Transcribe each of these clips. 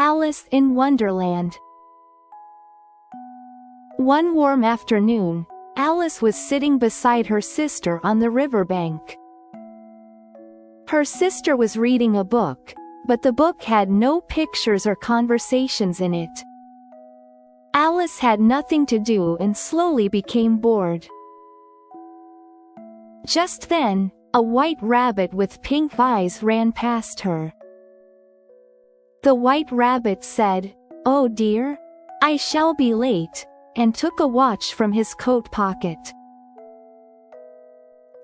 Alice in Wonderland. One warm afternoon, Alice was sitting beside her sister on the riverbank. Her sister was reading a book, but the book had no pictures or conversations in it. Alice had nothing to do and slowly became bored. Just then, a white rabbit with pink eyes ran past her. The white rabbit said, "Oh dear, I shall be late," and took a watch from his coat pocket.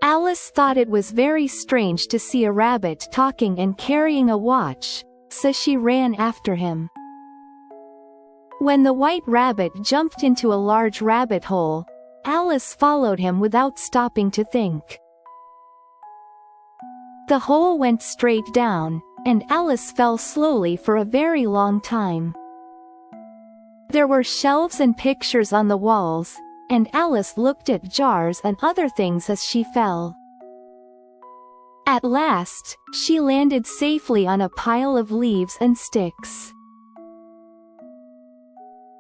Alice thought it was very strange to see a rabbit talking and carrying a watch, so she ran after him. When the white rabbit jumped into a large rabbit hole, Alice followed him without stopping to think. The hole went straight down, and Alice fell slowly for a very long time. There were shelves and pictures on the walls, and Alice looked at jars and other things as she fell. At last, she landed safely on a pile of leaves and sticks.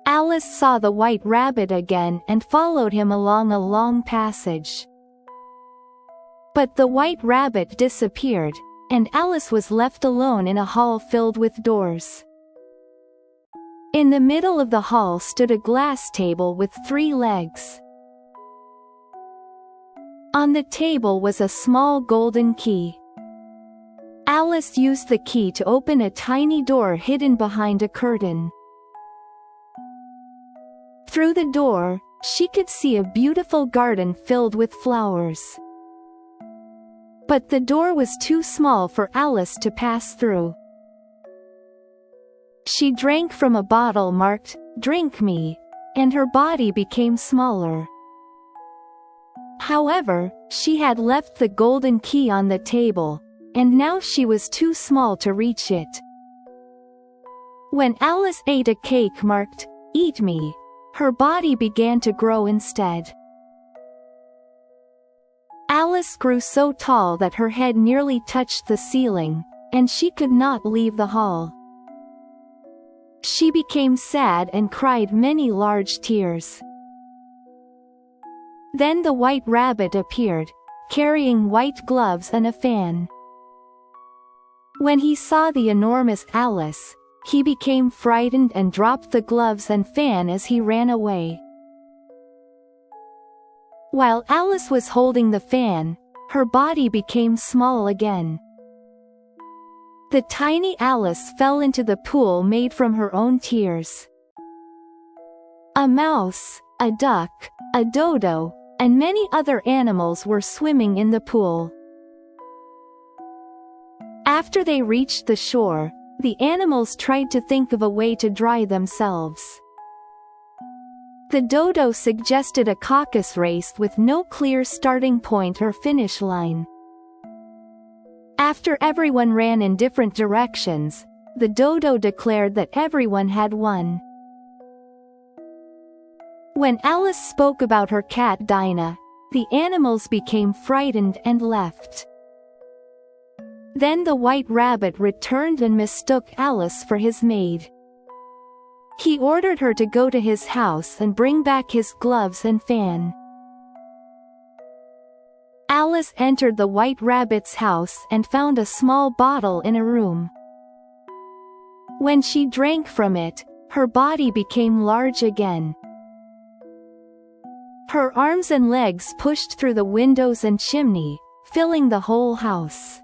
Alice saw the white rabbit again and followed him along a long passage. But the white rabbit disappeared, and Alice was left alone in a hall filled with doors. In the middle of the hall stood a glass table with 3 legs. On the table was a small golden key. Alice used the key to open a tiny door hidden behind a curtain. Through the door, she could see a beautiful garden filled with flowers. But the door was too small for Alice to pass through. She drank from a bottle marked, "Drink me," and her body became smaller. However, she had left the golden key on the table, and now she was too small to reach it. When Alice ate a cake marked, "Eat me," her body began to grow instead. Alice grew so tall that her head nearly touched the ceiling, and she could not leave the hall. She became sad and cried many large tears. Then the white rabbit appeared, carrying white gloves and a fan. When he saw the enormous Alice, he became frightened and dropped the gloves and fan as he ran away. While Alice was holding the fan, her body became small again. The tiny Alice fell into the pool made from her own tears. A mouse, a duck, a dodo, and many other animals were swimming in the pool. After they reached the shore, the animals tried to think of a way to dry themselves. The dodo suggested a caucus race with no clear starting point or finish line. After everyone ran in different directions, the dodo declared that everyone had won. When Alice spoke about her cat Dinah, the animals became frightened and left. Then the white rabbit returned and mistook Alice for his maid. He ordered her to go to his house and bring back his gloves and fan. Alice entered the white rabbit's house and found a small bottle in a room. When she drank from it, her body became large again. Her arms and legs pushed through the windows and chimney, filling the whole house.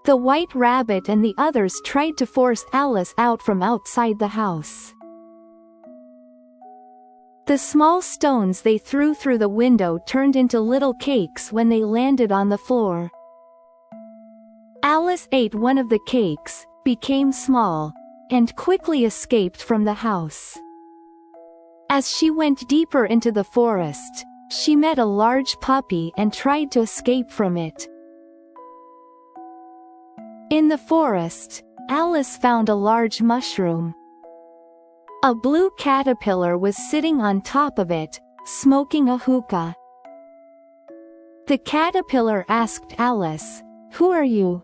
The white rabbit and the others tried to force Alice out from outside the house. The small stones they threw through the window turned into little cakes when they landed on the floor. Alice ate one of the cakes, became small, and quickly escaped from the house. As she went deeper into the forest, she met a large puppy and tried to escape from it. In the forest, Alice found a large mushroom. A blue caterpillar was sitting on top of it, smoking a hookah. The caterpillar asked Alice, "Who are you?"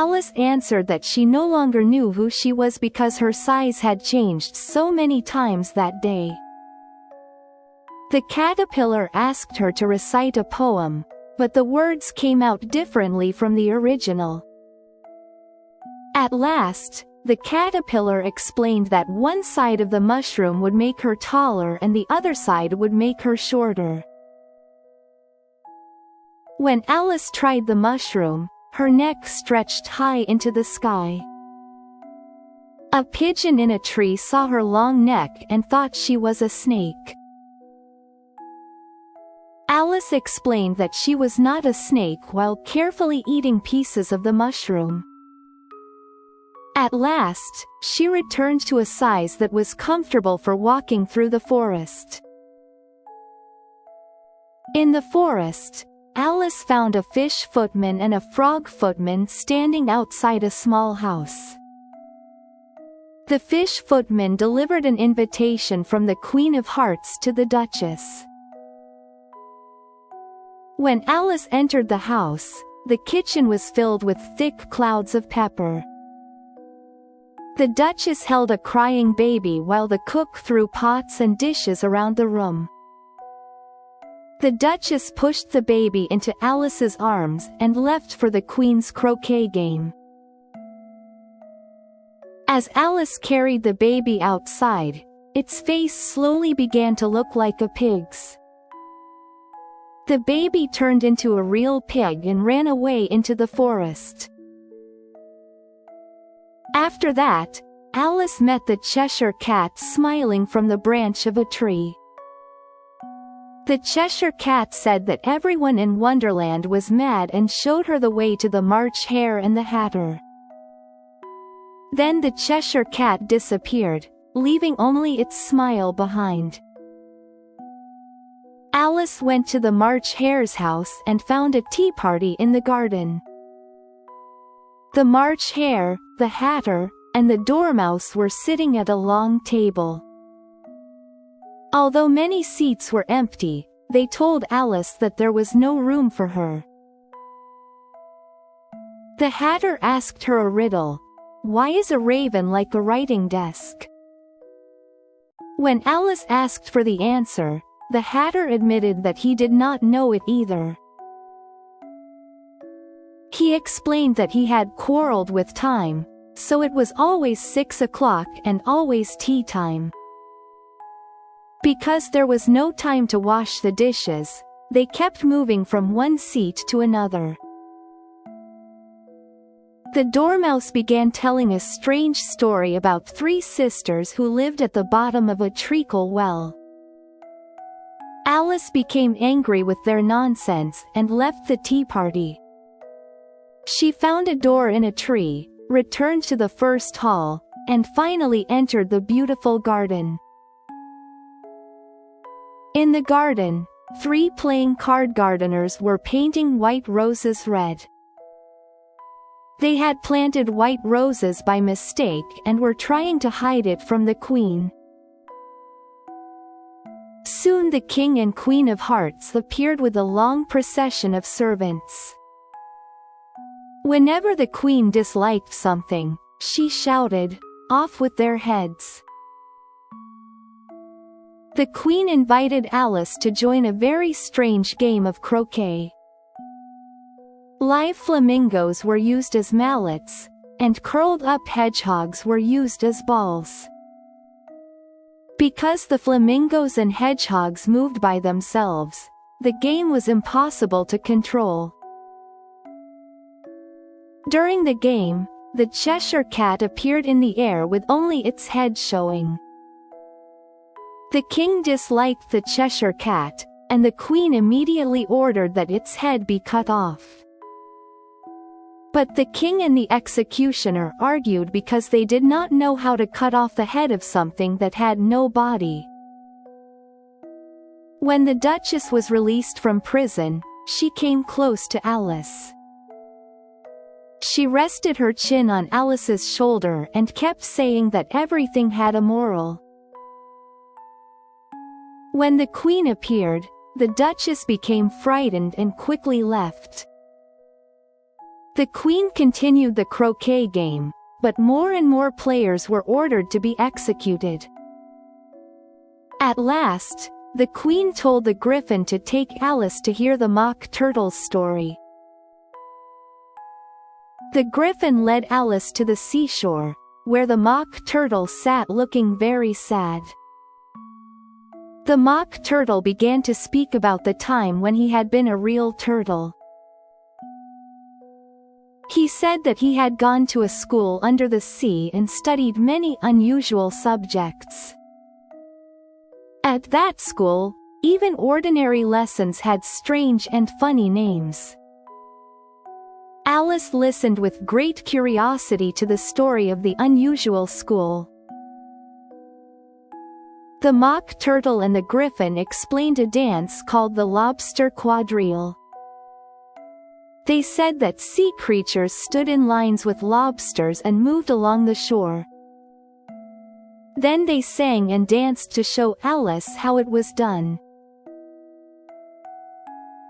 Alice answered that she no longer knew who she was because her size had changed so many times that day. The caterpillar asked her to recite a poem, but the words came out differently from the original. At last, the caterpillar explained that one side of the mushroom would make her taller and the other side would make her shorter. When Alice tried the mushroom, her neck stretched high into the sky. A pigeon in a tree saw her long neck and thought she was a snake. Alice explained that she was not a snake while carefully eating pieces of the mushroom. At last, she returned to a size that was comfortable for walking through the forest. In the forest, Alice found a fish footman and a frog footman standing outside a small house. The fish footman delivered an invitation from the Queen of Hearts to the Duchess. When Alice entered the house, the kitchen was filled with thick clouds of pepper. The Duchess held a crying baby while the cook threw pots and dishes around the room. The Duchess pushed the baby into Alice's arms and left for the Queen's croquet game. As Alice carried the baby outside, its face slowly began to look like a pig's. The baby turned into a real pig and ran away into the forest. After that, Alice met the Cheshire Cat smiling from the branch of a tree. The Cheshire Cat said that everyone in Wonderland was mad and showed her the way to the March Hare and the Hatter. Then the Cheshire Cat disappeared, leaving only its smile behind. Alice went to the March Hare's house and found a tea party in the garden. The March Hare, the Hatter, and the Dormouse were sitting at a long table. Although many seats were empty, they told Alice that there was no room for her. The Hatter asked her a riddle. Why is a raven like a writing desk? When Alice asked for the answer, the Hatter admitted that he did not know it either. He explained that he had quarreled with time, so it was always 6 o'clock and always tea time. Because there was no time to wash the dishes, they kept moving from one seat to another. The Dormouse began telling a strange story about 3 sisters who lived at the bottom of a treacle well. Alice became angry with their nonsense and left the tea party. She found a door in a tree, returned to the first hall, and finally entered the beautiful garden. In the garden, 3 playing card gardeners were painting white roses red. They had planted white roses by mistake and were trying to hide it from the Queen. Soon the King and Queen of Hearts appeared with a long procession of servants. Whenever the Queen disliked something, she shouted, "Off with their heads!" The Queen invited Alice to join a very strange game of croquet. Live flamingos were used as mallets, and curled-up hedgehogs were used as balls. Because the flamingos and hedgehogs moved by themselves, the game was impossible to control. During the game, the Cheshire Cat appeared in the air with only its head showing. The King disliked the Cheshire Cat, and the Queen immediately ordered that its head be cut off. But the King and the executioner argued because they did not know how to cut off the head of something that had no body. When the Duchess was released from prison, she came close to Alice. She rested her chin on Alice's shoulder and kept saying that everything had a moral. When the Queen appeared, the Duchess became frightened and quickly left. The queen continued the croquet game, but more and more players were ordered to be executed. At last, the queen told the griffin to take Alice to hear the mock turtle's story. The griffin led Alice to the seashore, where the mock turtle sat looking very sad. The mock turtle began to speak about the time when he had been a real turtle. He said that he had gone to a school under the sea and studied many unusual subjects. At that school, even ordinary lessons had strange and funny names. Alice listened with great curiosity to the story of the unusual school. The mock turtle and the griffin explained a dance called the lobster quadrille. They said that sea creatures stood in lines with lobsters and moved along the shore. Then they sang and danced to show Alice how it was done.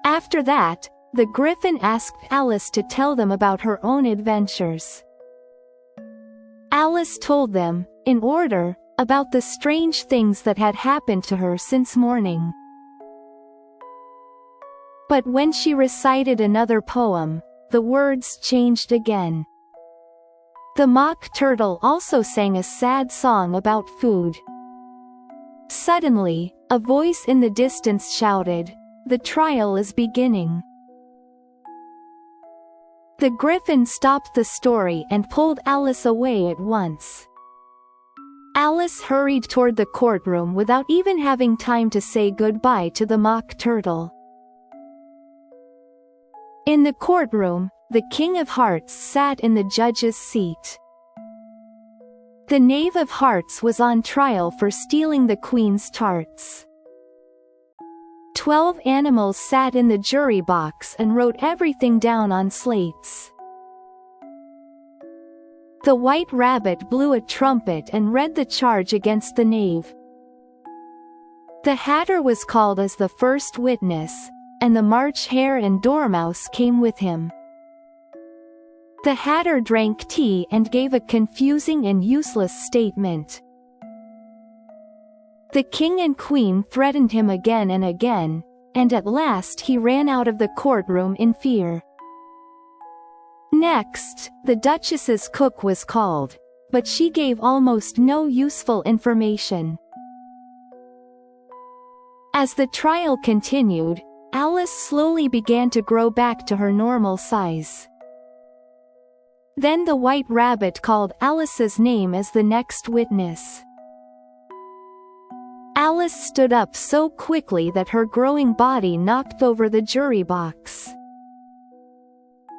After that, the griffin asked Alice to tell them about her own adventures. Alice told them, in order, about the strange things that had happened to her since morning. But when she recited another poem, the words changed again. The mock turtle also sang a sad song about food. Suddenly, a voice in the distance shouted, "The trial is beginning." The griffin stopped the story and pulled Alice away at once. Alice hurried toward the courtroom without even having time to say goodbye to the mock turtle. In the courtroom, the King of Hearts sat in the judge's seat. The Knave of Hearts was on trial for stealing the Queen's tarts. 12 animals sat in the jury box and wrote everything down on slates. The White Rabbit blew a trumpet and read the charge against the knave. The Hatter was called as the first witness, and the March Hare and Dormouse came with him. The Hatter drank tea and gave a confusing and useless statement. The King and Queen threatened him again and again, and at last he ran out of the courtroom in fear. Next, the Duchess's cook was called, but she gave almost no useful information. As the trial continued, Alice slowly began to grow back to her normal size. Then the White Rabbit called Alice's name as the next witness. Alice stood up so quickly that her growing body knocked over the jury box.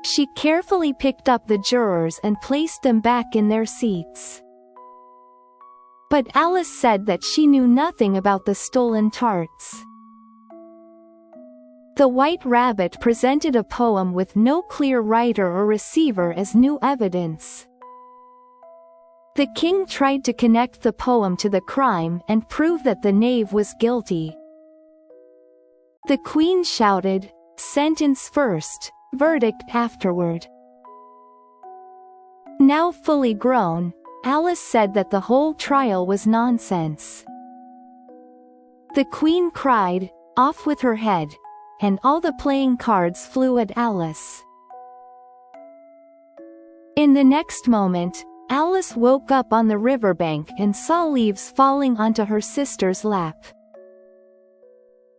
She carefully picked up the jurors and placed them back in their seats. But Alice said that she knew nothing about the stolen tarts. The White Rabbit presented a poem with no clear writer or receiver as new evidence. The king tried to connect the poem to the crime and prove that the knave was guilty. The queen shouted, "Sentence first, verdict afterward." Now fully grown, Alice said that the whole trial was nonsense. The queen cried, "Off with her head," and all the playing cards flew at Alice. In the next moment, Alice woke up on the riverbank and saw leaves falling onto her sister's lap.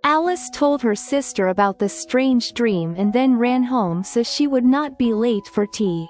Alice told her sister about the strange dream and then ran home so she would not be late for tea.